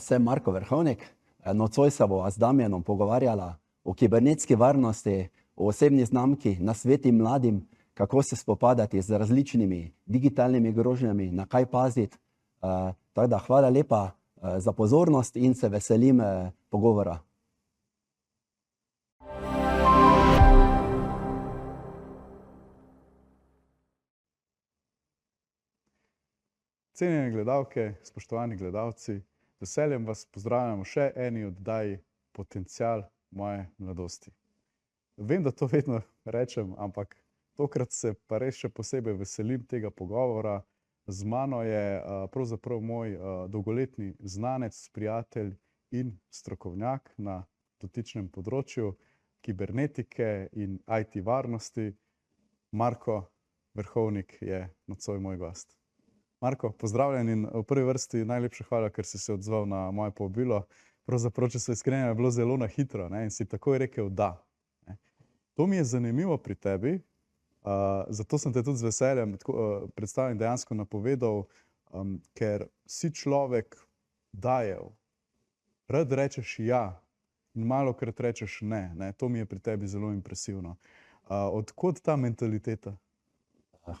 Sem Marko Vrhovnik. Nocoj se bova z Damjanom pogovarjala o kibernetski varnosti, o osebni znamki, nasveti mladim, kako se spopadati z različnimi digitalnimi grožnjami, na kaj paziti. Tako da hvala lepa za pozornost in se veselim pogovora. Cenjene gledalke, spoštovani gledalci, z veseljem vas pozdravljamo še eni oddaji Potencial moje mladosti. Vem, da to vedno rečem, ampak tokrat se pa res še posebej veselim tega pogovora. Z mano je pravzaprav moj dolgoletni znanec, prijatelj in strokovnjak na dotičnem področju kibernetike in IT varnosti. Marko Vrhovnik je nocoj moj gost. Marko, pozdravljen in v prvi vrsti najlepša hvala, ker si se odzval na moje povabilo. Pravzaprav, če so iskreni, je bilo zelo na hitro, in si takoj rekel da. To mi je zanimivo pri tebi, zato sem te tudi z veseljem predstavljen dejansko napovedal, ker si človek dajev. Rad rečeš ja in malokrat rečeš ne. To mi je pri tebi zelo impresivno. Od kod ta mentaliteta?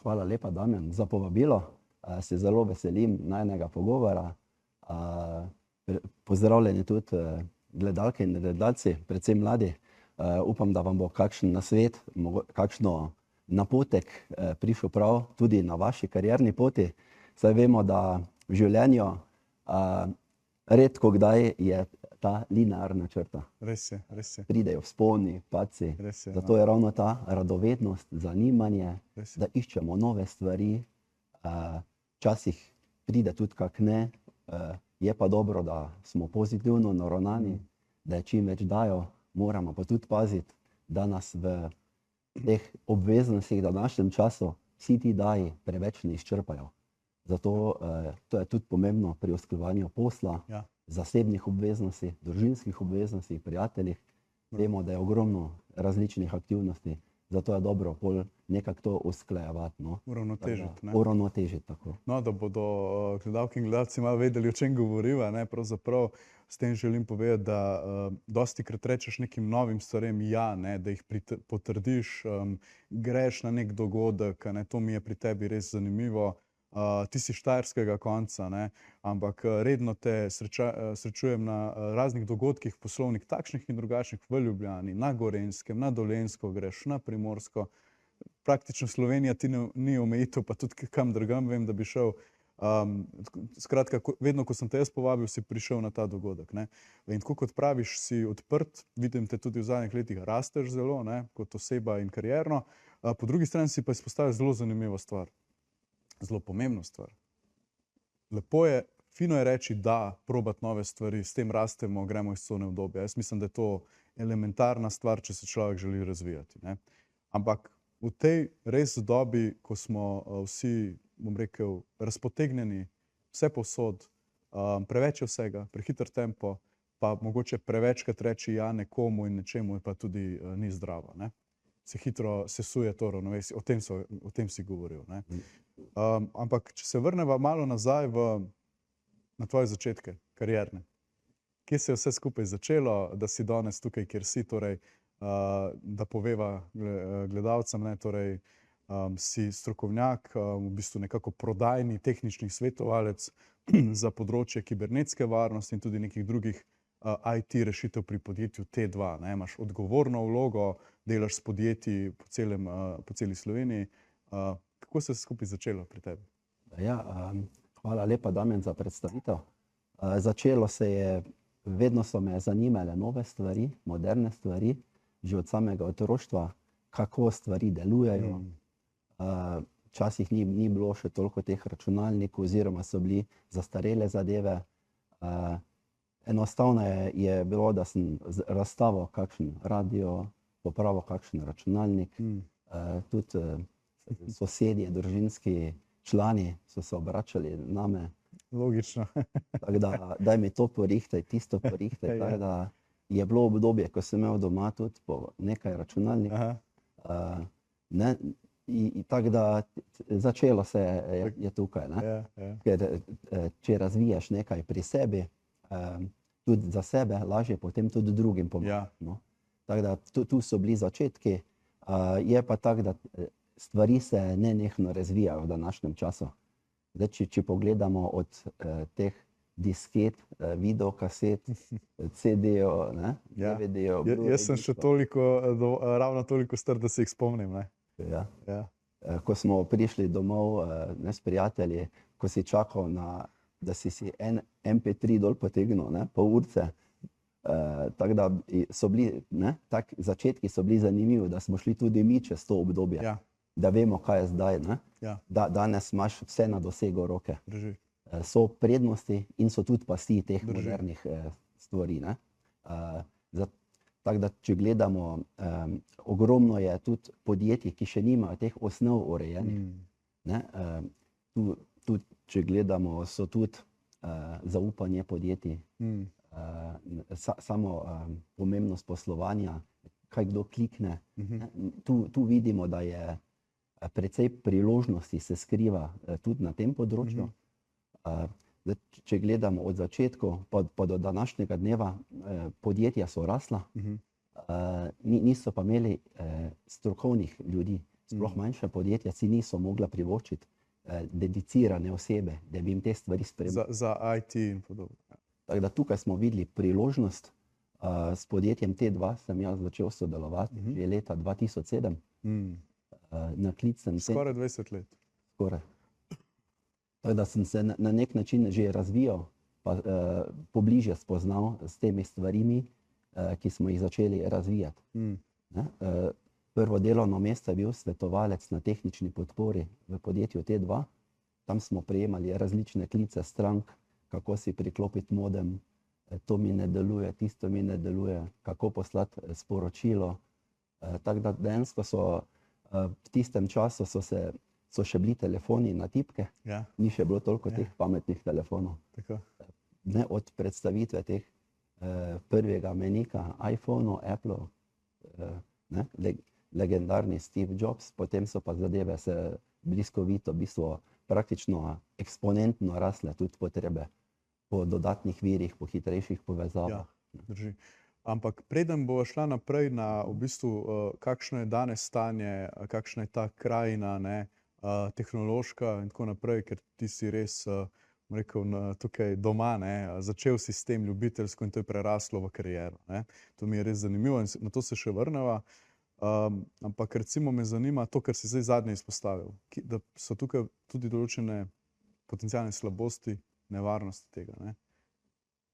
Hvala lepa, Damjan, za povabilo. Se zelo veselim najinega pogovora. Pozdravljeni tudi gledalke in gledalci, predvsem mladi. Upam, da vam bo kakšen nasvet, kakšno napotek prišel prav tudi na vaši karierni poti. Saj vemo, da v življenju redko kdaj je ta linearna črta. Res je, res je. Pridejo vzponi, padci. Zato je ravno ta radovednost, zanimanje, da iščemo nove stvari. Včasih pride tudi kak ne, je pa dobro, da smo pozitivno naravnani, da je čim več dajo, moramo pa tudi paziti, da nas v teh obveznostih v današnjem času vsi ti daji preveč ne izčrpajo. Zato to je tudi pomembno pri usklajevanju posla, zasebnih obveznosti, družinskih obveznosti, prijateljih. Vemo, da je ogromno različnih aktivnosti. Zato je dobro pol nekako to usklajevati. Uravnotežiti. Uravnotežiti, tako. No, da bodo gledalke in gledalci malo vedeli, o čem govoriva, pravzaprav s tem želim povedati, da dostikrat rečeš nekim novim stvarem ja, da jih potrdiš, greš na nek dogodek, to mi je pri tebi res zanimivo. Ti si štajerskega konca, ampak redno te srečujem na raznih dogodkih poslovnih, takšnih in drugačnih, v Ljubljani, na Gorenjskem, na Dolenjsko greš, na Primorsko. Praktično Slovenija ti ni omejitev, pa tudi kam drugam vem, da bi šel. Skratka, vedno, ko sem te jaz povabil, si prišel na ta dogodek. In tako kot praviš, si odprt, vidim te tudi v zadnjih letih rasteš zelo, kot oseba in karierno. Po drugi strani si pa izpostavil zelo zanimivo stvar. Zelo pomembno stvar. Lepo je, fino je reči da, probati nove stvari, s tem rastemo, gremo iz cone obdobja. Jaz mislim, da je to elementarna stvar, če se človek želi razvijati. Ampak v tej res dobi, ko smo vsi, bom rekel, razpotegnjeni, vse povsod, preveč je vsega, prehiter tempo, pa mogoče prevečkrat reči ja nekomu in nečemu pa tudi ni zdravo. Se hitro sesuje to ravnovesje, o tem si govoril. Ampak, če se vrneva malo nazaj na tvoje začetke, karierne. Kje se je vse skupaj začelo, da si danes tukaj, kjer si, torej, da poveva gledalcem, torej, si strokovnjak, v bistvu nekako prodajni, tehnični svetovalec za področje kibernetske varnosti in tudi nekih drugih IT rešitev pri podjetju T2. Imaš odgovorno vlogo, delaš s podjetji po celi Sloveniji. Kako se je skupaj začelo pri tebi? Hvala lepa, Damjan, za predstavitev. Začelo se je, vedno so me zanimale nove stvari, moderne stvari, že od samega otroštva, kako stvari delujejo. Včasih ni bilo še toliko teh računalnikov oziroma so bili zastarele zadeve. Enostavno je bilo, da sem razstavil kakšen radio, popravil kakšen računalnik. Tudi sosedje, družinski člani so se obračali name. Logično. Tako da, daj mi to porihtaj, tisto porihtaj. Tako da je bilo obdobje, ko sem imel doma tudi po nekaj računalnikov. Tako da začelo se je tukaj. Ker če razvijaš nekaj pri sebi, tudi za sebe, lažje potem tudi drugim pomagati. No. Tako da tu so bili začetki, je pa tako, da stvari se nenehno razvijajo v današnjem času. Zdaj, če pogledamo od teh disket, videokaset, CD-jev, DVD-jev. Jaz sem še ravno toliko star, da se jih spomnim. Ja. Ko smo prišli domov s prijatelji, ko si čakal, da si en MP3 dol potegnil, pol urce. Tako da so bili, začetki so bili zanimivi, da smo šli tudi mi čez to obdobje, da vemo, kaj je zdaj. Danes imaš vse na dosegu roke. Drži. So prednosti in so tudi pasti teh modernih stvari. Tako da, če gledamo, ogromno je tudi podjetij, ki še nimajo teh osnov urejenih. Tudi, če gledamo, so tudi zaupanje podjetij, samo pomembnost poslovanja, kaj kdo klikne. Tu vidimo, da je precej priložnosti se skriva tudi na tem področju. Če gledamo od začetka pa do današnjega dneva, podjetja so rasla, niso pa imeli strokovnih ljudi. Sploh manjša podjetja si niso mogla privoščiti dedicirane osebe, da bi jim te stvari spremljali. Za IT in podobno. Tako da tukaj smo videli priložnost. S podjetjem T2 sem jaz začel sodelovati že leta 2007. Skoraj 20 let. Skoraj. Tako da sem se na nek način že razvijal, pa pobliže spoznal s temi stvarimi, ki smo jih začeli razvijati. Prvo delovno mesto je bil svetovalec na tehnični podpori v podjetju T2. Tam smo prejemali različne klice strank, kako si priklopiti modem, to mi ne deluje, tisto mi ne deluje, kako poslati sporočilo. Tako da dejansko so v tistem času so še bili telefoni na tipke, ni še bilo toliko teh pametnih telefonov. Od predstavitve teh prvega menika iPhonov, Applov, legendarni Steve Jobs, potem so pa zadeve se bliskovito, v bistvu praktično eksponentno rasle tudi potrebe po dodatnih virih, po hitrejših povezavah. Drži. Ampak preden bo šla naprej na v bistvu, kakšno je danes stanje, kakšna je ta krajina, tehnološka in tako naprej, ker ti si res, rekel, tukaj doma, začel si s tem ljubiteljsko in to je preraslo v kariero. To mi je res zanimivo in na to se še vrneva. Ampak recimo me zanima to, kar si zdaj zadnje izpostavil, da so tukaj tudi določene potencialne slabosti, nevarnosti tega.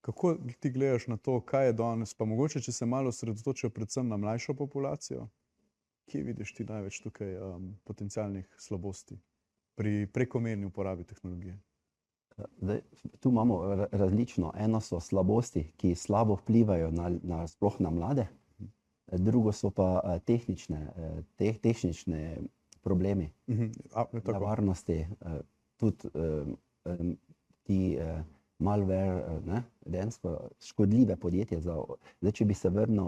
Kako ti gledaš na to, kaj je danes, pa mogoče, če se malo osredotočijo predvsem na mlajšo populacijo, kje vidiš ti največ tukaj potencialnih slabosti pri prekomerni uporabi tehnologije? Tu imamo različno. Eno so slabosti, ki slabo vplivajo sploh na mlade, drugo so pa tehnične problemi, nevarnosti, tudi ti malware, dejansko škodljive podjetje. Zdaj, če bi se vrnil,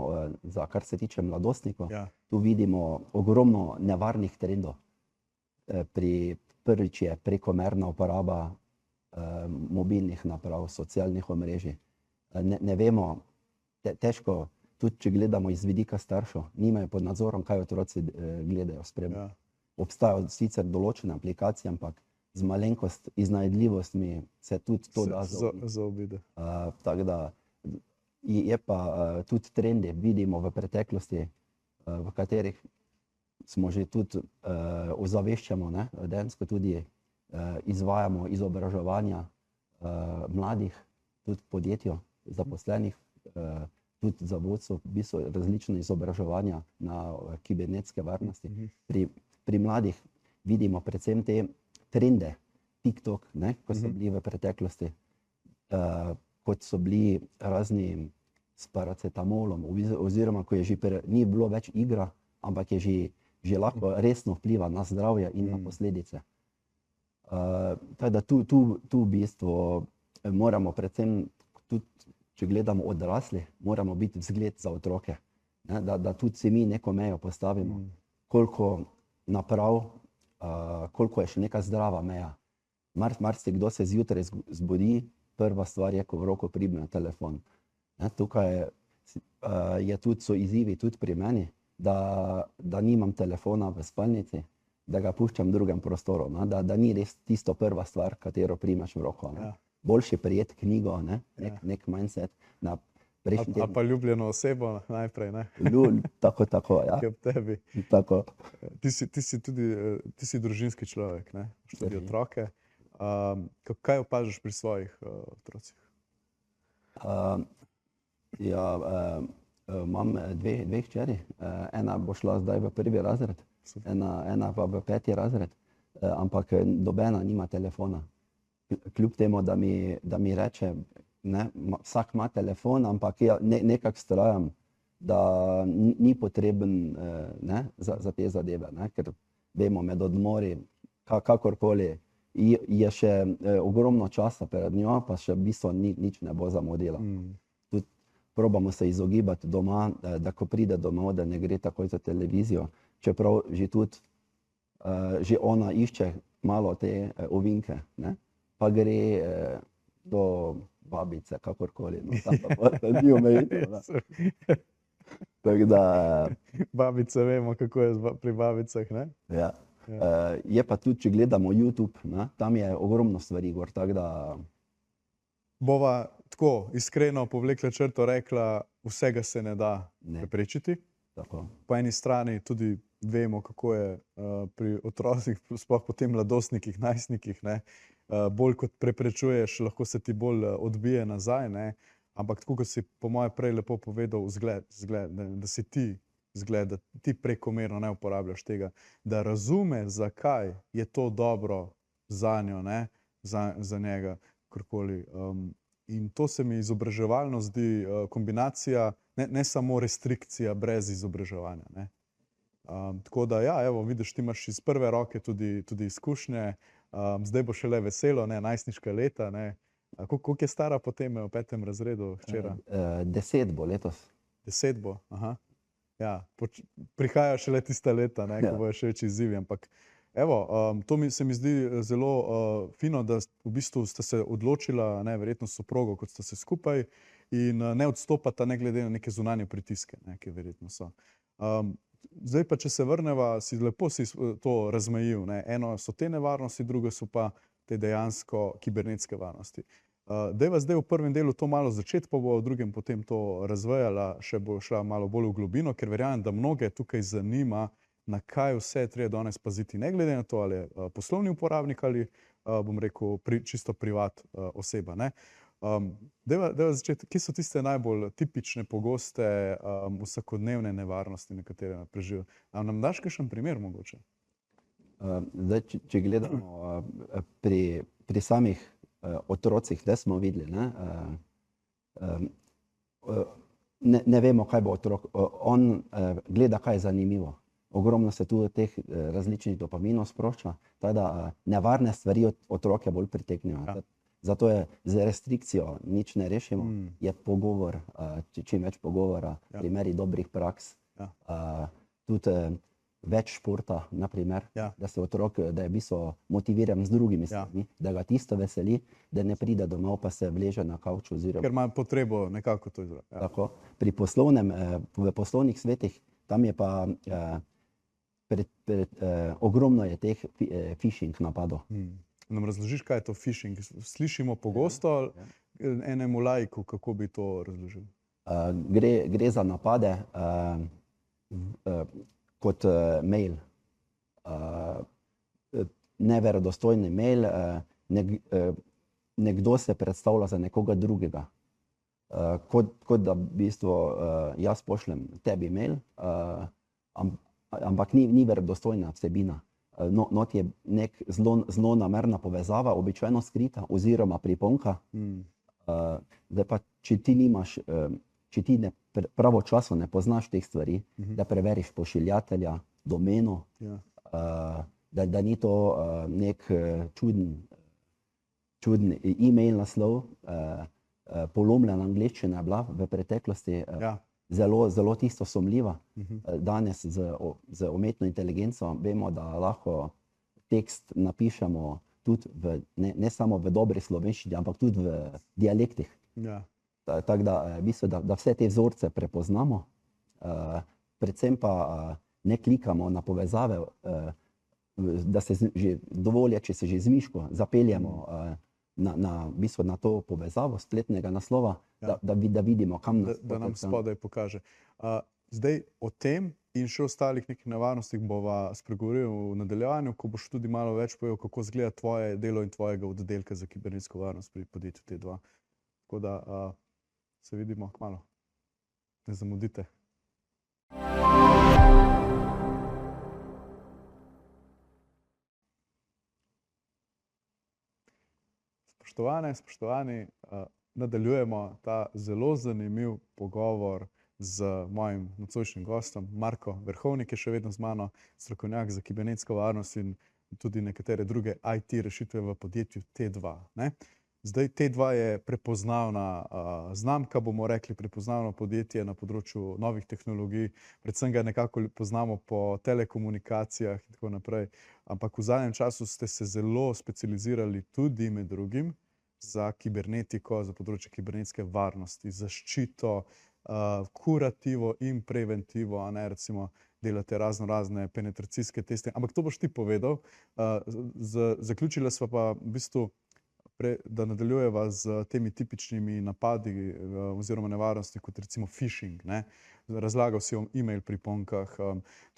kar se tiče mladostnikov, tu vidimo ogromno nevarnih trendov. Prvič je prekomerna uporaba mobilnih naprav, socialnih omrežij. Ne vemo, težko, tudi če gledamo iz vidika staršev, nimajo pod nadzorom, kaj otroci gledajo, spremljajo. Obstajajo sicer določene aplikacije, ampak z malenkost iznajdljivostmi se tudi to da zaobide. Tako da je pa tudi trendi, vidimo v preteklosti, v katerih smo že tudi ozaveščamo, dejansko tudi izvajamo izobraževanja mladih, tudi podjetij, zaposlenih, tudi za vodstvo, v bistvu različne izobraževanja na kibernetske varnosti. Pri mladih vidimo predvsem te trende, TikTok, ko so bili v preteklosti, kot so bili razni s paracetamolom, oziroma ko je že ni bilo več igra, ampak je že lahko resno vpliva na zdravje in na posledice. Tako da tu v bistvu moramo predvsem tudi, če gledamo odrasli, moramo biti vzgled za otroke, da tudi si mi neko mejo postavimo, koliko naprav, koliko je še neka zdrava meja. Marsikdo se zjutraj zbudi, prva stvar je, ko v roko prime telefon. Tukaj so izzivi tudi pri meni, da nimam telefona v spalnici, da ga puščam v drugem prostoru, da ni res tisto prva stvar, katero primeš v roko. Boljše prijeti knjigo, nek mindset. Ali pa ljubljeno osebo najprej, ne? Tako, ja. Ki ob tebi. Tako. Ti si družinski človek, ne? Štiri otroke. Kaj opažaš pri svojih otrocih? Imam dve hčeri. Ena bo šla zdaj v 1. razred, ena pa v 5. razred, ampak nobena nima telefona. Kljub temu, da mi reče, vsak ima telefon, ampak nekako vztrajam, da ni potreben za te zadeve, ker vemo med odmori, kakorkoli, je še ogromno časa pred njo, pa še v bistvu nič ne bo zamudila. Tudi probamo se izogibati doma, da ko pride domov, da ne gre takoj za televizijo, čeprav že ona išče malo te ovinke, pa gre do babice, kakorkoli, ni omejitev. Babice vemo, kako je pri babicah, ne? Ja. Je pa tudi, če gledamo YouTube, tam je ogromno stvari gor, tako da... Bova tako iskreno povlekla črto, rekla, vsega se ne da preprečiti. Po eni strani tudi vemo, kako je pri otrocih, sploh potem mladostnikih, najstnikih, bolj kot preprečuješ, lahko se ti bolj odbije nazaj, ampak tako, kot si po moje prej lepo povedal, zgled, da si ti zgled, da ti prekomerno ne uporabljaš tega, da razume, zakaj je to dobro zanjo, za njega, karkoli. In to se mi izobraževalno zdi kombinacija, ne samo restrikcija brez izobraževanja. Tako da, ja, evo, vidiš, ti imaš iz prve roke tudi izkušnje, zdaj bo šele veselo, najstniška leta. Koliko je stara potem v 5. razredu hčera? 10 bo letos. 10 bo, aha. Ja, prihajajo šele tista leta, ko bojo še večji izzivi, ampak evo, to se mi zdi zelo fino, da v bistvu sta se odločila, verjetno s soprogo, kot sta se skupaj, in ne odstopata ne glede na neke zunanje pritiske, ki verjetno so. Zdaj pa, če se vrneva, lepo si to razmejil. Eno so te nevarnosti, drugo so pa te dejansko kibernetske varnosti. Dajva zdaj v prvem delu to malo začeti, pa bo v drugem potem to razvejala, še bo šla malo bolj v globino, ker verjamem, da mnoge tukaj zanima, na kaj vse je treba danes paziti, ne glede na to, ali je poslovni uporabnik ali, bom rekel, čisto privat oseba. Dajva začeti, kje so tiste najbolj tipične, pogoste, vsakodnevne nevarnosti, na katere preživijo? A nam daš kakšen primer mogoče? Zdaj, če gledamo pri samih otrocih, da smo videli, ne vemo, kaj bo otrok. On gleda, kaj je zanimivo. Ogromno se tudi teh različnih dopaminov sprošča, tako da nevarne stvari otroke bolj priteknejo. Zato je z restrikcijo nič ne rešimo, je pogovor, čim več pogovora, primeri dobrih praks, tudi več športa, naprimer, da se otrok, da je v bistvu motiviran z drugimi stvarmi, da ga tisto veseli, da ne pride domov, pa se vleže na kavč oziroma... Ker ima potrebo nekako to izvajati. Tako. V poslovnih svetih, tam je pa ogromno je teh phishing napadov. Nam razložiš, kaj je to phishing? Slišimo pogosto, enemu laiku, kako bi to razložil? Gre za napade kot mail. Neverodostojni mail, nekdo se predstavlja za nekoga drugega. Kot da v bistvu jaz pošljem tebi mail, ampak ni verodostojna vsebina. Not je nek zlonamerna povezava, običajno skrita oziroma priponka. Zdaj pa, če ti nimaš, če ti pravočasno ne poznaš teh stvari, da preveriš pošiljatelja, domeno, da ni to nek čuden e-mail naslov, polomljena angleščina je bila v preteklosti, zelo tisto sumljiva. Danes z umetno inteligenco vemo, da lahko tekst napišemo tudi ne samo v dobri slovenščini, ampak tudi v dialektih. Ja. Tako da, v bistvu, da vse te vzorce prepoznamo, predvsem pa ne klikamo na povezave, da se že dovolj je, če se že z miško zapeljemo v bistvu na to povezavo spletnega naslova, da vidimo, kam nas da nam spodaj pokaže. Zdaj o tem in še ostalih nekih nevarnostih bova spregovoril v nadaljevanju, ko boš tudi malo več povedal, kako izgleda tvoje delo in tvojega oddelka za kibernetsko varnost pri podjetju T2. Tako da se vidimo kmalu. Ne zamudite. Spoštovani, nadaljujemo ta zelo zanimiv pogovor z mojim nocojšnjim gostom. Marko Verhovnik je še vedno z mano, strokovnjak za kibernetsko varnost in tudi nekatere druge IT rešitve v podjetju T2. Zdaj, T2 je prepoznavna znamka, bomo rekli, prepoznavno podjetje na področju novih tehnologij. Predvsem ga nekako poznamo po telekomunikacijah in tako naprej. Ampak v zadnjem času ste se zelo specializirali tudi med drugim za kibernetiko, za področje kibernetske varnosti, zaščito, kurativo in preventivo, recimo delate razne penetracijske teste. Ampak to boš ti povedal. Zaključila sva pa v bistvu, da nadaljujeva z temi tipičnimi napadi oziroma nevarnosti, kot recimo phishing. Razlagal si o e-mail priponkah.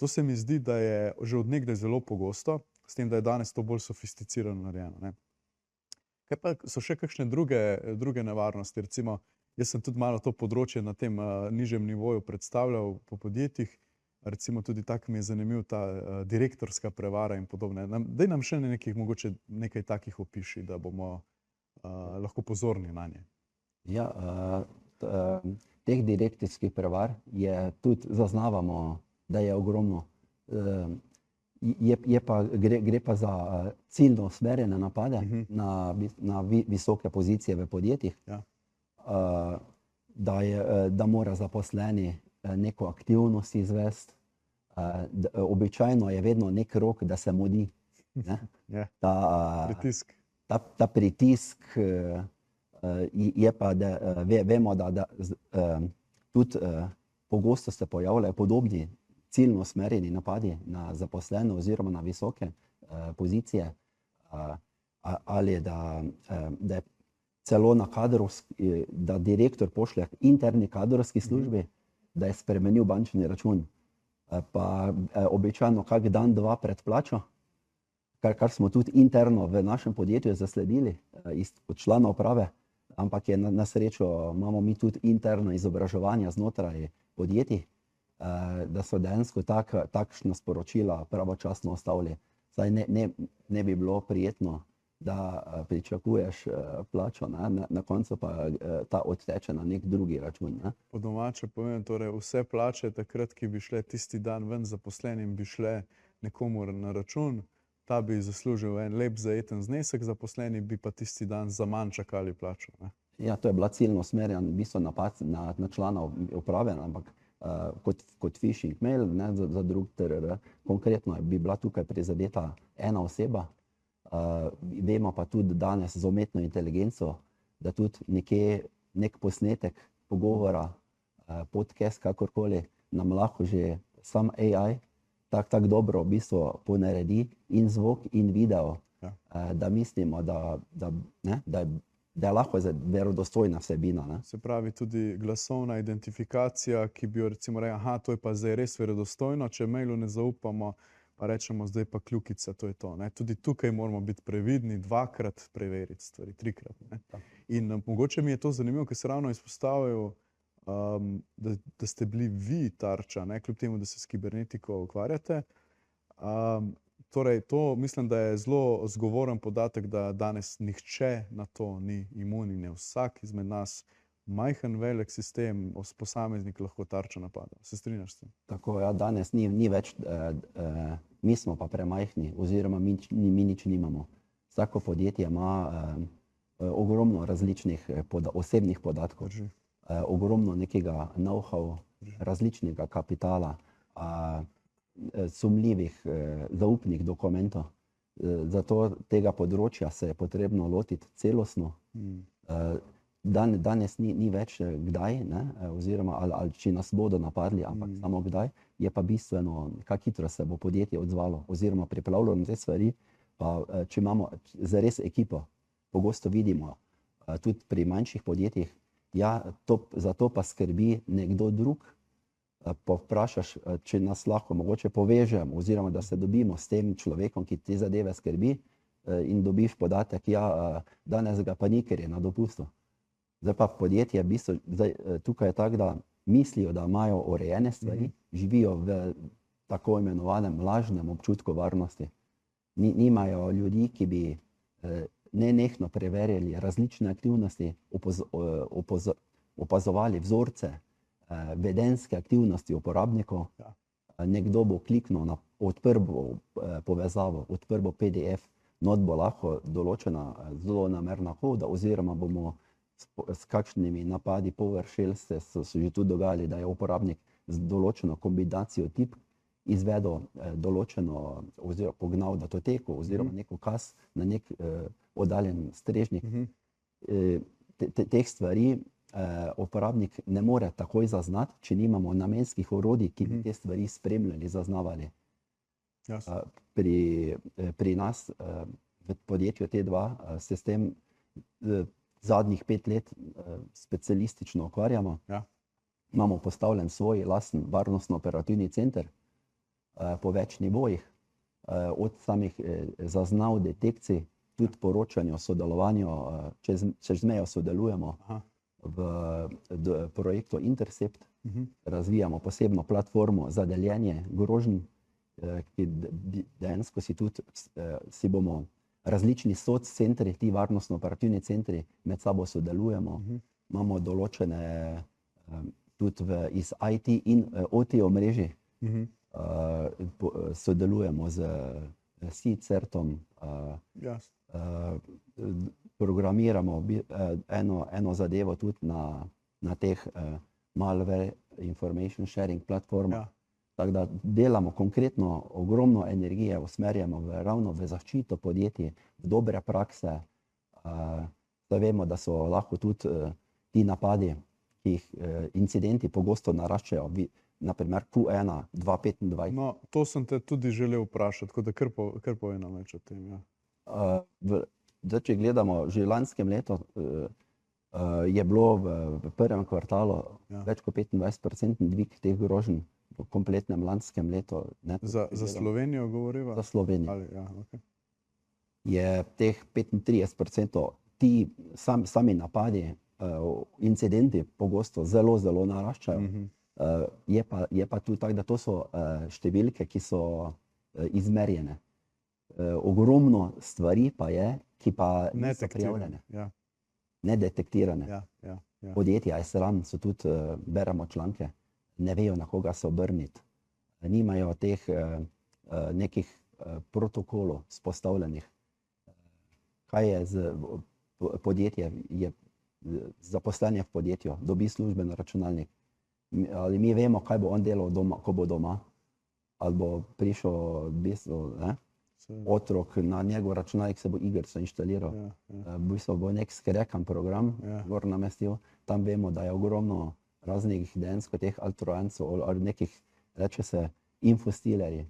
To se mi zdi, da je že od nekdaj zelo pogosto, s tem, da je danes to bolj sofisticirano narejeno. Kaj pa so še kakšne druge nevarnosti? Recimo, jaz sem tudi malo to področje na tem nižjem nivoju predstavljal po podjetjih. Recimo tudi tako mi je zanimiv ta direktorska prevara in podobne. Daj nam še mogoče nekaj takih opiši, da bomo lahko pozorni na nje. Ja, teh direktorskih prevar je tudi zaznavamo, da je ogromno. Gre pa za ciljno usmerjene napade na visoke pozicije v podjetjih. Da mora zaposleni neko aktivnost izvesti. Običajno je vedno nek rok, da se mudi. Pritisk. Ta pritisk je pa, da vemo, da tudi pogosto se pojavljajo podobni ciljno usmerjeni napadi na zaposlene oziroma na visoke pozicije, ali da je celo na kadrovski, da direktor pošlje interni kadrovski službi, da je spremenil bančni račun. Pa običajno kak dan, dva pred plačo, kar smo tudi interno v našem podjetju zasledili od člana uprave, ampak je na srečo, imamo mi tudi interno izobraževanje znotraj podjetij, da so dejansko takšna sporočila pravočasno ustavili. Saj ne bi bilo prijetno, da pričakuješ plačo, na koncu pa ta odteče na nek drugi račun. Po domače povem, torej vse plače takrat, ki bi šle tisti dan ven zaposlenim, bi šle nekomu na račun, ta bi zaslužil en lep zajeten znesek, zaposleni bi pa tisti dan zaman čakali plačo. Ja, to je bila ciljno usmerjen v bistvu napad na člana uprave, ampak kot phishing mail, za drug TRR. Konkretno bi bila tukaj prizadeta ena oseba. Vemo pa tudi danes z umetno inteligenco, da tudi nek posnetek pogovora, podcast, kakorkoli, nam lahko že sam AI tako dobro v bistvu ponaredi in zvok in video, da mislimo, da je lahko verodostojna vsebina. Se pravi tudi glasovna identifikacija, ki bi jo recimo rekel, aha, to je pa zdaj res verodostojno, če mailu ne zaupamo, pa rečemo, zdaj pa kljukica, to je to. Tudi tukaj moramo biti previdni, dvakrat preveriti stvari, trikrat. In mogoče mi je to zanimivo, ker se ravno izpostavil, da ste bili vi tarča, kljub temu, da se s kibernetiko ukvarjate. Torej, to mislim, da je zelo zgovoren podatek, da danes nihče na to ni imun in je vsak izmed nas majhen, velik sistem, posameznik lahko tarča napada. Se strinjaš s tem? Tako, ja, danes ni več, mi smo pa premajhni oziroma mi nič nimamo. Vsako podjetje ima ogromno različnih osebnih podatkov, ogromno nekega know-how, različnega kapitala, sumljivih, zaupnih dokumentov. zato tega področja se je potrebno lotiti celostno. Danes ni več kdaj, ne, oziroma ali če nas bodo napadli, ampak samo kdaj, je pa bistveno, kako hitro se bo podjetje odzvalo oziroma pripravljalo na te stvari. Pa če imamo zares ekipo, pogosto vidimo, tudi pri manjših podjetjih, ja, za to pa skrbi nekdo drug, pa vprašaš, če nas lahko mogoče povežemo oziroma da se dobimo s tem človekom, ki te zadeve skrbi, in dobiš podatek, ja, danes ga pa ni, ker je na dopustu. Zdaj pa podjetje, v bistvu, tukaj je tako, da mislijo, da imajo urejene stvari, živijo v tako imenovanem lažnem občutku varnosti. Nimajo ljudi, ki bi nenehno preverjali različne aktivnosti, opazovali vzorce, vedenjske aktivnosti uporabnikov. Nekdo bo kliknil na odprl povezavo, odprl PDF, not bo lahko določena zlonamerna koda oziroma bomo s kakšnimi napadi PowerShell so že tudi dogajali, da je uporabnik z določeno kombinacijo tipk izvedel določeno oziroma pognal datoteko oziroma nek ukaz na nek oddaljen strežnik. Teh stvari uporabnik ne more takoj zaznati, če nimamo namenskih orodij, ki bi te stvari spremljali, zaznavali. Pri nas v podjetju T2 se s tem zadnjih 5 let specialistično ukvarjamo. Imamo postavljen svoj lasten varnostno-operativni center po več nivojih, od samih zaznav, detekcij, tudi poročanja o sodelovanju, čez mejo sodelujemo v projektu Intercept, razvijamo posebno platformo za deljenje groženj, ki dejansko si bomo različni centri, ti varnostno-operativni centri med sabo sodelujemo. Imamo določene tudi iz IT in OT omrežij, sodelujemo z CERT-om, programiramo eno zadevo tudi na teh malware information sharing platformah. Tako da delamo konkretno, ogromno energije usmerjamo ravno v zaščito podjetij, v dobre prakse. Da vemo, da so lahko tudi ti napadi, ki jih incidenti pogosto naraščajo, naprimer Q1 2025. No, to sem te tudi želel vprašati, tako da kar povej nam več o tem. Zdaj, če gledamo, že v lanskem letu je bilo v prvem kvartalu več kot 25% dvig teh groženj v kompletnem lanskem letu. Za Slovenijo govoriva? Za Slovenijo. Je teh 35% ti sami napadi, incidenti pogosto zelo naraščajo. Je pa tudi tako, da to so številke, ki so izmerjene. Ogromno stvari pa je, ki pa niso prijavljene. Nedetektirane. Podjetja SRAM so tudi, beremo članke, ne vejo, na koga se obrniti. Nimajo teh nekih protokolov vzpostavljenih. Kaj je z podjetjem, zaposlen je v podjetju, dobi službeni računalnik. Ali mi vemo, kaj bo on delal doma, ko bo doma? Ali bo prišel v bistvu, otrok na njegov računalnik, se bo igrico inštaliral. V bistvu bo nek skrekan program gor namestil. Tam vemo, da je ogromno raznih dejansko teh altrojancev ali nekih, reče se, infostilerji,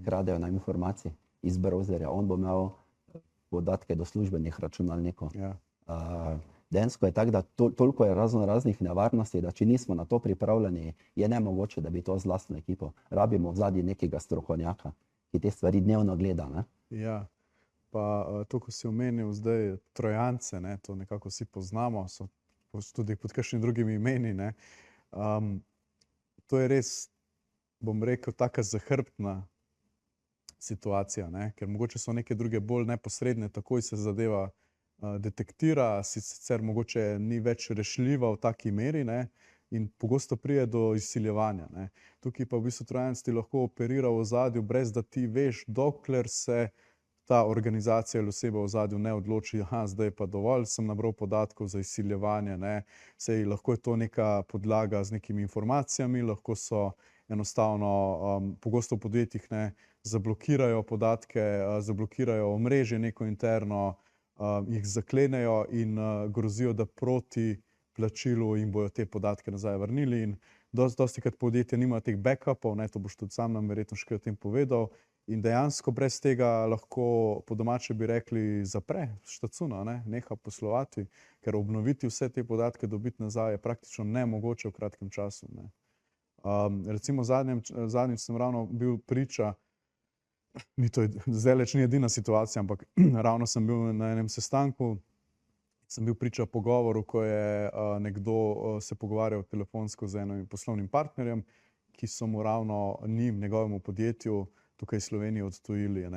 kradejo nam informacije iz browserja. On bo imel podatke do službenih računalnikov. Dejansko je tako, da toliko je raznih nevarnosti, da če nismo na to pripravljeni, je nemogoče, da bi to z lastno ekipo. Rabimo vzadnji nekega strokovnjaka, ki te stvari dnevno gleda. Ja, pa to, ko si omenil zdaj Trojance, to nekako vsi poznamo, so tudi pod kakšnimi drugimi imeni. To je res, bom rekel, taka zahrbtna situacija, ker mogoče so neke druge bolj neposredne, takoj se zadeva detektira, sicer mogoče ni več rešljiva v taki meri, in pogosto pride do izsiljevanja. Tukaj pa v bistvu Trojanec ti lahko operira v ozadju, brez da ti veš, dokler se ta organizacija ali oseba v ozadju ne odloči, zdaj je pa dovolj, sem nabral podatkov za izsiljevanje. Sej lahko je to neka podlaga z nekimi informacijami, lahko so enostavno pogosto v podjetjih zablokirajo podatke, zablokirajo omrežje neko interno, jih zaklenejo in grozijo, da proti plačilu jim bojo te podatke nazaj vrnili. In dostikrat podjetja nima teh backupov, to boš tudi sam nam verjetno še kaj o tem povedal. In dejansko brez tega lahko, po domače bi rekli, zapre štacuna, neha poslovati, ker obnoviti vse te podatke, dobiti nazaj je praktično nemogoče v kratkem času. Recimo zadnjič sem ravno bil priča, zdajleč ni edina situacija, ampak ravno sem bil na enem sestanku, sem bil priča pogovoru, ko je nekdo se pogovarjal telefonsko z enim poslovnim partnerjem, ki so mu ravno njegovemu podjetju tukaj v Sloveniji odtujili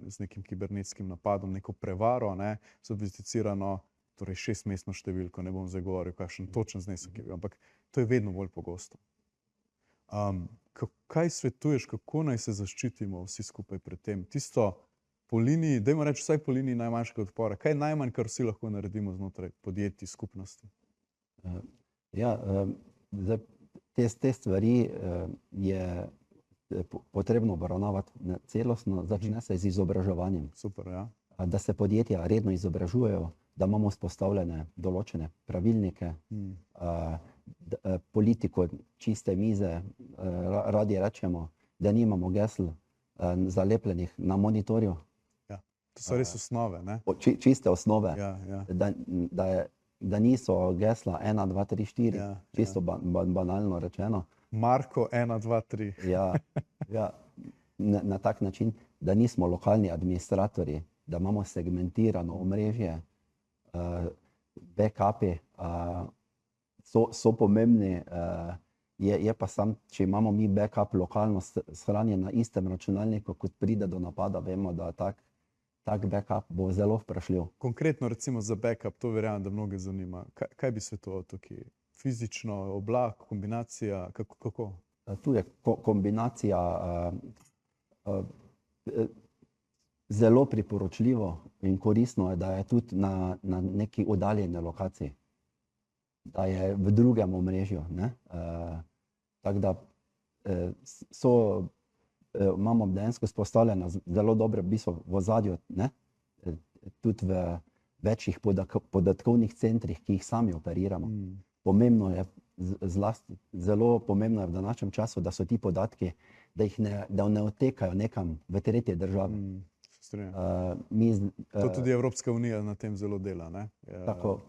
z nekim kibernetskim napadom, neko prevaro, sofisticirano, torej 6-mestno številko, ne bom zdaj govoril, kakšen točen znesek je bil, ampak to je vedno bolj pogosto. Kaj svetuješ, kako naj se zaščitimo vsi skupaj pred tem? Tisto po liniji, dajmo reči vsaj po liniji najmanjšega odpora. Kaj je najmanj, kar vsi lahko naredimo znotraj podjetij, skupnosti? Ja, te stvari je potrebno obravnavati celostno, začne se z izobraževanjem. Super, ja. Da se podjetja redno izobražujejo, da imamo vzpostavljene določene pravilnike, politiko čiste mize, radi rečemo, da nimamo gesel zalepljenih na monitorju. Ja, to so res osnove, ne? Čiste osnove, Ja. da niso gesla 1, 2, 3, 4, čisto banalno rečeno. Marko 1, 2, 3. Ja, na tak način, da nismo lokalni administratorji, da imamo segmentirano omrežje, backupi so pomembni, je pa sam, če imamo mi backup lokalno shranjen na istem računalniku, kot pride do napada, vemo, da tak backup bo zelo vprašljiv. Konkretno recimo za backup, to verjamem, da mnoge zanima. Kaj bi svetoval tukaj? Fizično, oblak, kombinacija, kako? Tu je kombinacija zelo priporočljivo in koristno je, da je tudi na neki oddaljeni lokaciji, da je v drugem omrežju. Tako da imamo dejansko vzpostavljeno zelo dobre v ozadju, tudi v večjih podatkovnih centrih, ki jih sami operiramo. Pomembno je, zelo pomembno je v današnjem času, da so ti podatki, da ne odtekajo nekam v tretje države. To tudi Evropska unija na tem zelo dela, ne? Tako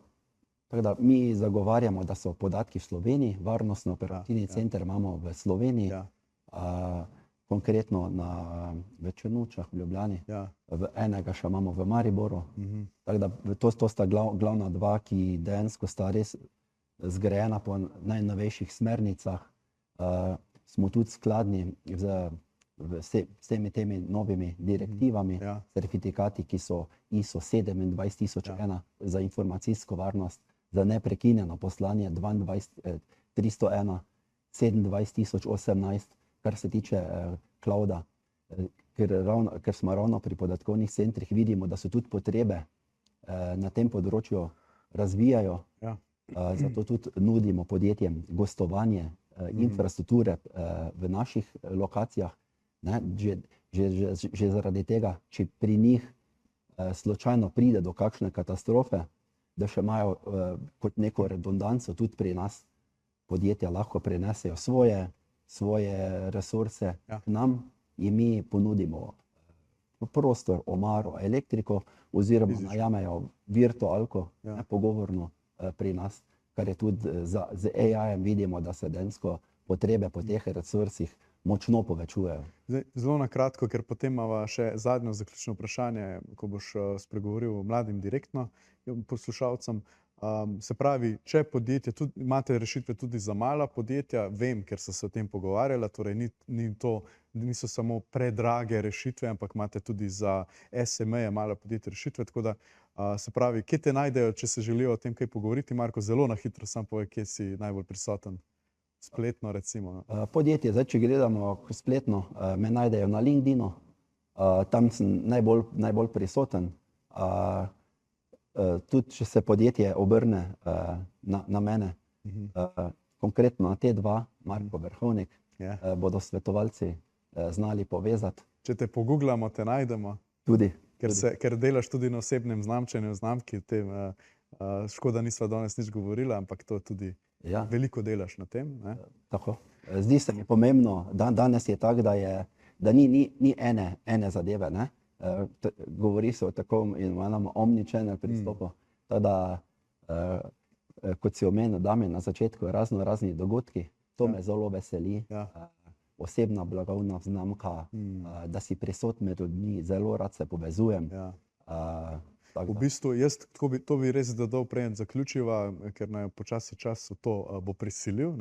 da mi zagovarjamo, da so podatki v Sloveniji, varnostno-operativni center imamo v Sloveniji, konkretno v Črnučah, v Ljubljani, enega še imamo v Mariboru. Tako da to sta glavna dva, ki dejansko sta res zgrajena po najnovejših smernicah. Smo tudi skladni z vsemi temi novimi direktivami, certifikati, ki so ISO 27001 za informacijsko varnost, za neprekinjeno poslanje 22301, 27018, kar se tiče clouda, ker smo ravno pri podatkovnih centrih, vidimo, da so tudi potrebe na tem področju razvijajo. Zato tudi nudimo podjetjem gostovanje infrastrukture v naših lokacijah. Že zaradi tega, če pri njih slučajno pride do kakšne katastrofe, da še imajo kot neko redundanco tudi pri nas, podjetja lahko prenesejo svoje resurse k nam in mi ponudimo prostor, omaro, elektriko oziroma najamejo virtualko, pogovorno pri nas, kar je tudi z AI-jem vidimo, da se dejansko potrebe po teh resursih močno povečujejo. Zelo na kratko, ker potem imamo še zadnjo zaključno vprašanje, ko boš spregovoril mladim direktno poslušalcem. Se pravi, če podjetje, imate rešitve tudi za mala podjetja, vem, ker so se o tem pogovarjala, torej niso samo predrage rešitve, ampak imate tudi za SME-je, mala podjetja rešitve, tako da se pravi, kje te najdejo, če se želijo o tem kaj pogovoriti? Marko, zelo na hitro sam povej, kje si najbolj prisoten. Spletno recimo. Podjetje, zdaj če gledamo spletno, me najdejo na LinkedInu, tam sem najbolj prisoten. Tudi če se podjetje obrne na mene, konkretno na T2, Marko Verhovnik, bodo svetovalci znali povezati. Če te pogooglamo, te najdemo. Tudi. Ker delaš tudi na osebnem znamčenju znamki, škoda nisva danes nič govorila, ampak to tudi veliko delaš na tem. Tako. Zdi se mi pomembno, danes je tako, da ni ene zadeve. Govori se o tako imenovanem omnichannel pristopu. Da, kot si omenil, Damjan, na začetku razni dogodki, to me zelo veseli. Osebna blagovna znamka, da si prisoten med ljudmi, zelo rad se povezujem. V bistvu, to bi res dodal, preden zaključiva, ker naj počasi čas v to bo prisilil.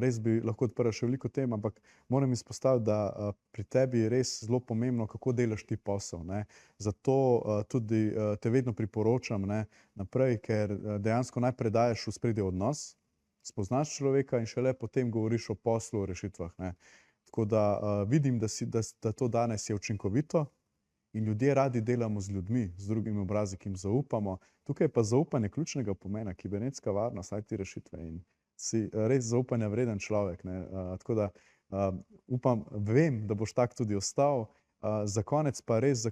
Res bi lahko odprl še veliko tem, ampak moram izpostaviti, da pri tebi je res zelo pomembno, kako delaš ti posel. Zato tudi te vedno priporočam naprej, ker dejansko najprej daješ v ospredje odnos, spoznaš človeka in šele potem govoriš o poslu, o rešitvah. Tako da vidim, da to danes je učinkovito in ljudje radi delamo z ljudmi, z drugimi obrazi, ki jim zaupamo. Tukaj je pa zaupanje ključnega pomena, kibernetska varnost, IT rešitve in si res zaupanja vreden človek. Tako da vem, da boš tak tudi ostal. Za konec pa res,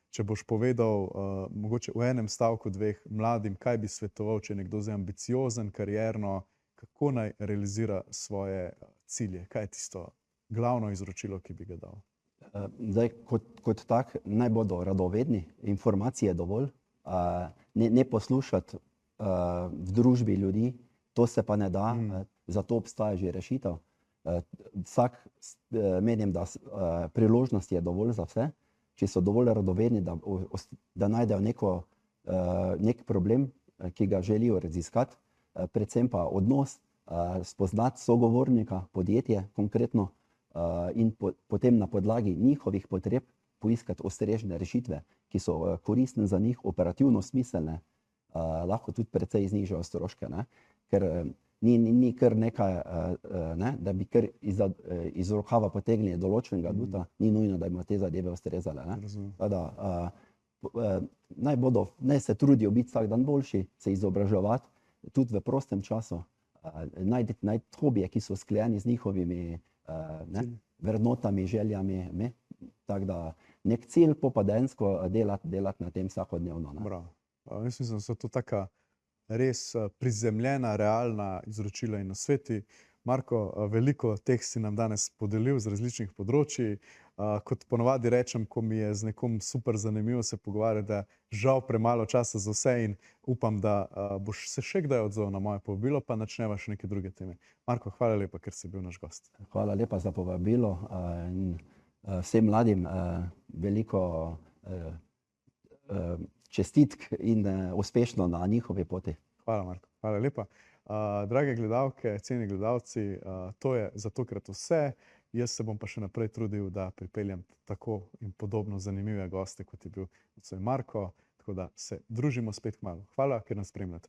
če boš povedal mogoče v enem stavku, dveh mladim, kaj bi svetoval, če je nekdo zdaj ambiciozen, karierno, kako naj realizira svoje cilje? Kaj je tisto glavno izročilo, ki bi ga dal? Zdaj, kot tak, naj bodo radovedni, informacije dovolj, ne poslušati v družbi ljudi, to se pa ne da, zato obstaja že rešitev. Menim, da priložnost je dovolj za vse, če so dovolj radovedni, da najdejo nek problem, ki ga želijo raziskati, predvsem pa odnos, spoznati sogovornika, podjetje konkretno, in potem na podlagi njihovih potreb poiskati ustrežne rešitve, ki so koristne za njih, operativno smiselne, lahko tudi precej znižajo stroške. Ker ni kar nekaj, da bi kar iz rokava potegnili določenega aduta, ni nujno, da bi te zadeve ustrezale. Naj se trudijo biti vsak dan boljši, se izobraževati, tudi v prostem času, najti hobije, ki so sklenjeni z njihovimi vrednotami, željami. Tako da nek cilj popadensko delati na tem vsakodnevno. Mislim, da so to taka res prizemljena, realna izročila in nasveti. Marko, veliko teh si nam danes podelil z različnih področji. Kot ponovadi rečem, ko mi je z nekom super zanimivo se pogovarjati, da žal premalo časa za vse in upam, da boš se še kdaj odzval na moje povabilo, pa načneva še neke druge teme. Marko, hvala lepa, ker si bil naš gost. Hvala lepa za povabilo in vsem mladim veliko čestitk in uspešno na njihovi poti. Hvala, Marko. Hvala lepa. Drage gledalke, cenjeni gledalci, to je za tokrat vse. Jaz se bom pa še naprej trudil, da pripeljem tako in podobno zanimive goste, kot je bil Marko. Tako da se družimo spet kmalu. Hvala, ker nas spremljate.